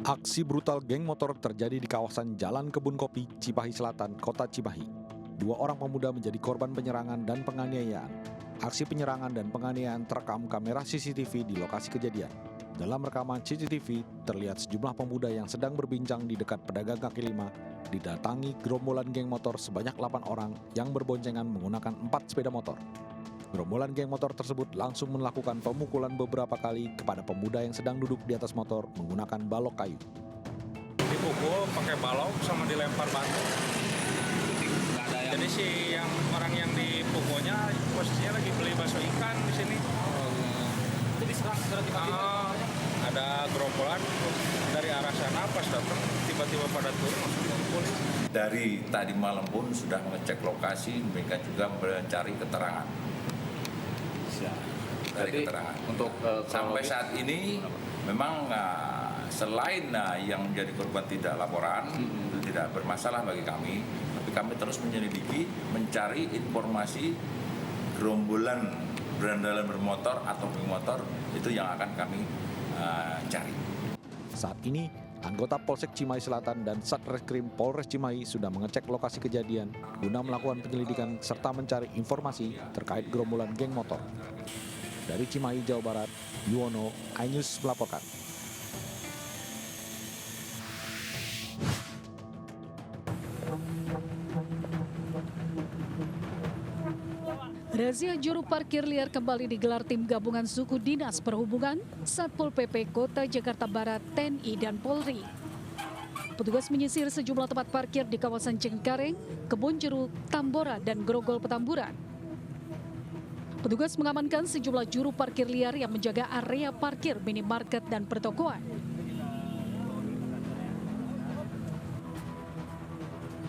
Aksi brutal geng motor terjadi di kawasan Jalan Kebun Kopi, Cimahi Selatan, Kota Cimahi. 2 orang pemuda menjadi korban penyerangan dan penganiayaan. Aksi penyerangan dan penganiayaan terekam kamera CCTV di lokasi kejadian. Dalam rekaman CCTV, terlihat sejumlah pemuda yang sedang berbincang di dekat pedagang kaki lima didatangi gerombolan geng motor sebanyak 8 orang yang berboncengan menggunakan 4 sepeda motor. Gerombolan geng motor tersebut langsung melakukan pemukulan beberapa kali kepada pemuda yang sedang duduk di atas motor menggunakan balok kayu. Dipukul pakai balok sama dilempar batu. Jadi si orang yang dipukulnya posisinya lagi beli bakso ikan di sini. Itu diserang tiba-tiba. Ada gerombolan dari arah sana, pas datang tiba-tiba pada turun langsung memukul. Dari tadi malam pun sudah mengecek lokasi, mereka juga mencari keterangan. Dari keterangan. Untuk sampai saat ini memang selain yang menjadi korban tidak laporan, itu tidak bermasalah bagi kami, tapi kami terus menyelidiki, mencari informasi gerombolan berandalan bermotor atau bermotor itu yang akan kami cari. Saat ini, anggota Polsek Cimahi Selatan dan Satreskrim Polres Cimahi sudah mengecek lokasi kejadian guna melakukan penyelidikan serta mencari informasi terkait gerombolan geng motor. Dari Cimahi, Jawa Barat, Yuwono, iNews melaporkan. Razia juru parkir liar kembali digelar tim gabungan suku Dinas Perhubungan, Satpol PP Kota Jakarta Barat, TNI, dan Polri. Petugas menyisir sejumlah tempat parkir di kawasan Cengkareng, Kebon Jeruk, Tambora, dan Grogol Petamburan. Petugas mengamankan sejumlah juru parkir liar yang menjaga area parkir minimarket dan pertokoan.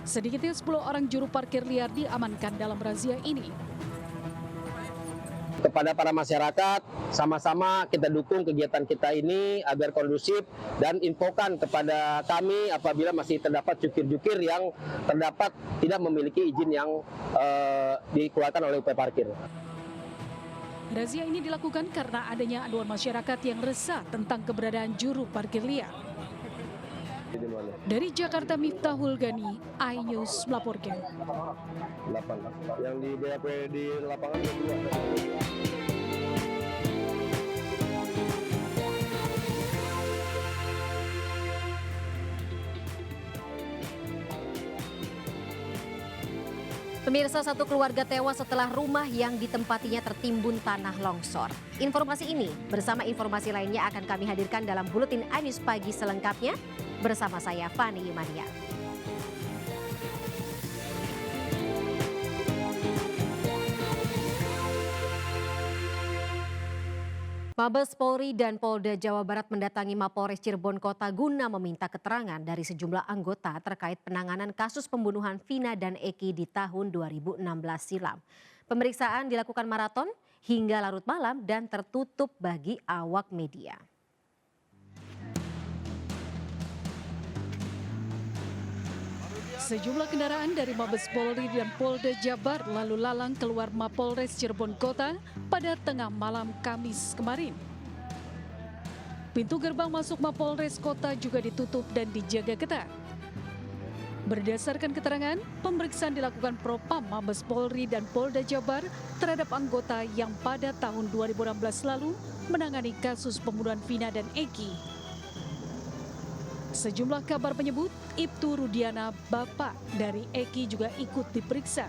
Sedikitnya 10 orang juru parkir liar diamankan dalam razia ini. Kepada para masyarakat, sama-sama kita dukung kegiatan kita ini agar kondusif dan infokan kepada kami apabila masih terdapat jukir-jukir yang terdapat tidak memiliki izin yang dikeluarkan oleh UP Parkir. Razia ini dilakukan karena adanya aduan masyarakat yang resah tentang keberadaan juru parkir liar. Dari Jakarta, Miftahul Gani, iNews melaporkan. Yang di BAP di lapangan Pemirsa, satu keluarga tewas setelah rumah yang ditempatinya tertimbun tanah longsor. Informasi ini bersama informasi lainnya akan kami hadirkan dalam Buletin iNews Pagi selengkapnya bersama saya Fani Yumania. Mabes Polri dan Polda Jawa Barat mendatangi Mapolres Cirebon Kota guna meminta keterangan dari sejumlah anggota terkait penanganan kasus pembunuhan Vina dan Eki di tahun 2016 silam. Pemeriksaan dilakukan maraton hingga larut malam dan tertutup bagi awak media. Sejumlah kendaraan dari Mabes Polri dan Polda Jabar lalu lalang keluar Mapolres Cirebon Kota pada tengah malam Kamis kemarin. Pintu gerbang masuk Mapolres Kota juga ditutup dan dijaga ketat. Berdasarkan keterangan, pemeriksaan dilakukan Propam Mabes Polri dan Polda Jabar terhadap anggota yang pada tahun 2016 lalu menangani kasus pembunuhan Vina dan Eki. Sejumlah kabar menyebut Ibtu Rudiana, bapak dari Eki, juga ikut diperiksa.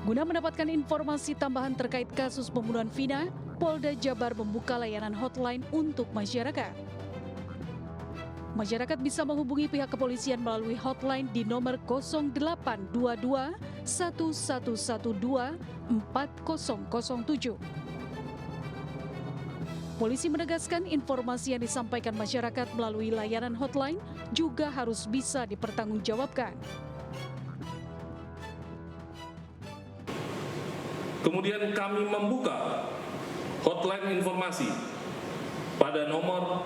Guna mendapatkan informasi tambahan terkait kasus pembunuhan Vina, Polda Jabar membuka layanan hotline untuk masyarakat. Masyarakat bisa menghubungi pihak kepolisian melalui hotline di nomor 0822 1112 4007. Polisi menegaskan informasi yang disampaikan masyarakat melalui layanan hotline juga harus bisa dipertanggungjawabkan. Kemudian kami membuka hotline informasi pada nomor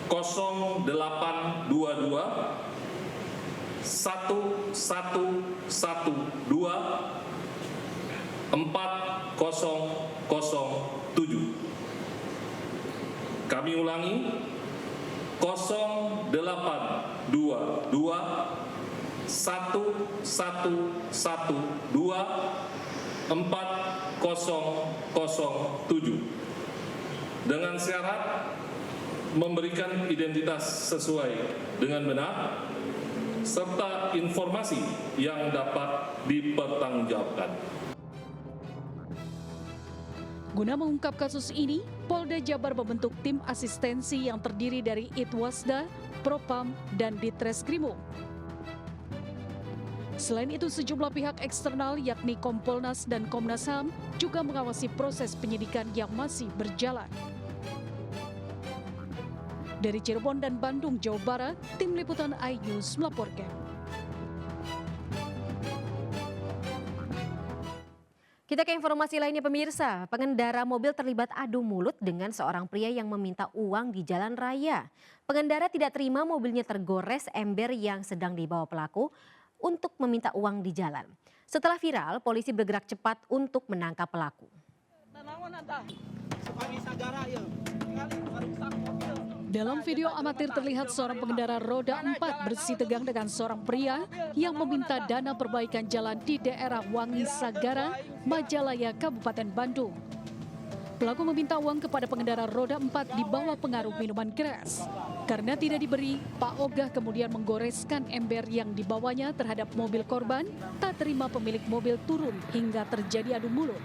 0822 1112 4007. Kami ulangi, 0822 1112 4007 dengan syarat memberikan identitas sesuai dengan benar serta informasi yang dapat dipertanggungjawabkan. Guna mengungkap kasus ini, Polda Jabar membentuk tim asistensi yang terdiri dari Itwasda, Propam, dan Ditreskrimum. Selain itu, sejumlah pihak eksternal yakni Kompolnas dan Komnas HAM juga mengawasi proses penyidikan yang masih berjalan. Dari Cirebon dan Bandung, Jawa Barat, tim liputan iNews melaporkan. Kita ke informasi lainnya pemirsa, pengendara mobil terlibat adu mulut dengan seorang pria yang meminta uang di jalan raya. Pengendara tidak terima mobilnya tergores ember yang sedang dibawa pelaku untuk meminta uang di jalan. Setelah viral, polisi bergerak cepat untuk menangkap pelaku. Dalam video amatir terlihat seorang pengendara roda 4 bersih tegang dengan seorang pria yang meminta dana perbaikan jalan di daerah Wangi Sagara, Majalaya, Kabupaten Bandung. Pelaku meminta uang kepada pengendara roda 4 di bawah pengaruh minuman keras. Karena tidak diberi, Pak Ogah kemudian menggoreskan ember yang dibawanya terhadap mobil korban, tak terima pemilik mobil turun hingga terjadi adu mulut.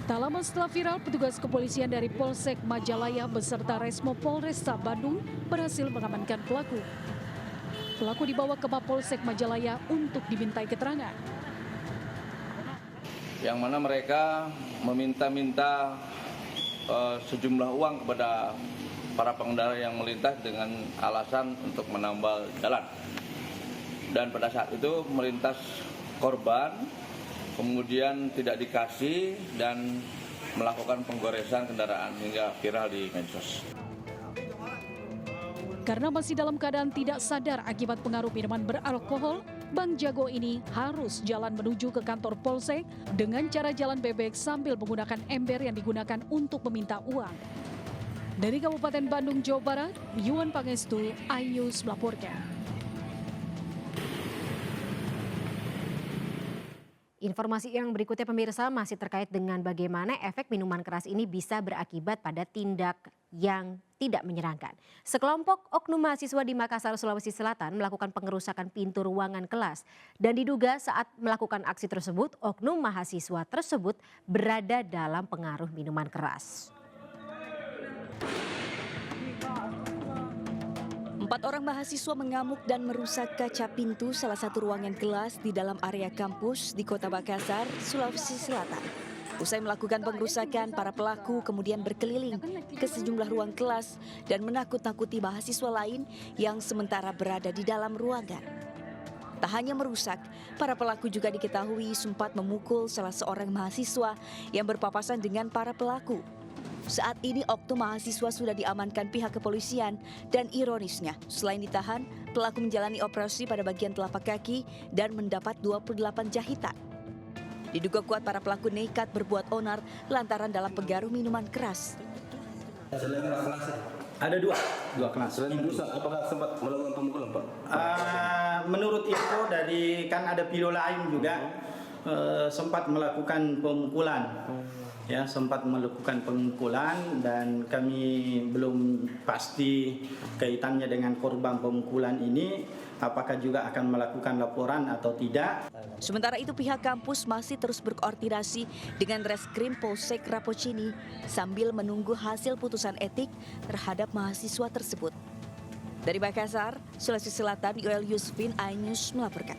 Tak lama setelah viral, petugas kepolisian dari Polsek Majalaya beserta Resmo Polresta Bandung berhasil mengamankan pelaku. Pelaku dibawa ke Mapolsek Majalaya untuk dimintai keterangan. Yang mana mereka meminta sejumlah uang kepada para pengendara yang melintas dengan alasan untuk menambal jalan. Dan pada saat itu melintas korban, kemudian tidak dikasih dan melakukan penggoresan kendaraan hingga viral di medsos. Karena masih dalam keadaan tidak sadar akibat pengaruh minuman beralkohol, Bang Jago ini harus jalan menuju ke kantor Polsek dengan cara jalan bebek sambil menggunakan ember yang digunakan untuk meminta uang. Dari Kabupaten Bandung, Jawa Barat, Yuan Pangestu, iNews melaporkan. Informasi yang berikutnya pemirsa masih terkait dengan bagaimana efek minuman keras ini bisa berakibat pada tindak yang tidak menyenangkan. Sekelompok oknum mahasiswa di Makassar, Sulawesi Selatan melakukan pengerusakan pintu ruangan kelas. Dan diduga saat melakukan aksi tersebut, oknum mahasiswa tersebut berada dalam pengaruh minuman keras. 4 orang mahasiswa mengamuk dan merusak kaca pintu salah satu ruangan kelas di dalam area kampus di Kota Makassar, Sulawesi Selatan. Usai melakukan pengerusakan, para pelaku kemudian berkeliling ke sejumlah ruang kelas dan menakut-nakuti mahasiswa lain yang sementara berada di dalam ruangan. Tak hanya merusak, para pelaku juga diketahui sempat memukul salah seorang mahasiswa yang berpapasan dengan para pelaku. Saat ini oknum mahasiswa sudah diamankan pihak kepolisian dan ironisnya selain ditahan, pelaku menjalani operasi pada bagian telapak kaki dan mendapat 28 jahitan. Diduga kuat para pelaku nekat berbuat onar lantaran dalam pengaruh minuman keras. Ada dua kelas. Selain berusaha, apakah sempat melakukan pemukulan, Pak? Menurut info dari kan ada video lain juga sempat melakukan pemukulan. Ya, sempat melakukan pemukulan dan kami belum pasti kaitannya dengan korban pemukulan ini, apakah juga akan melakukan laporan atau tidak. Sementara itu pihak kampus masih terus berkoordinasi dengan Reskrim Polsek Rapocini sambil menunggu hasil putusan etik terhadap mahasiswa tersebut. Dari Makassar, Sulawesi Selatan, Yoel Yusfin, iNews melaporkan.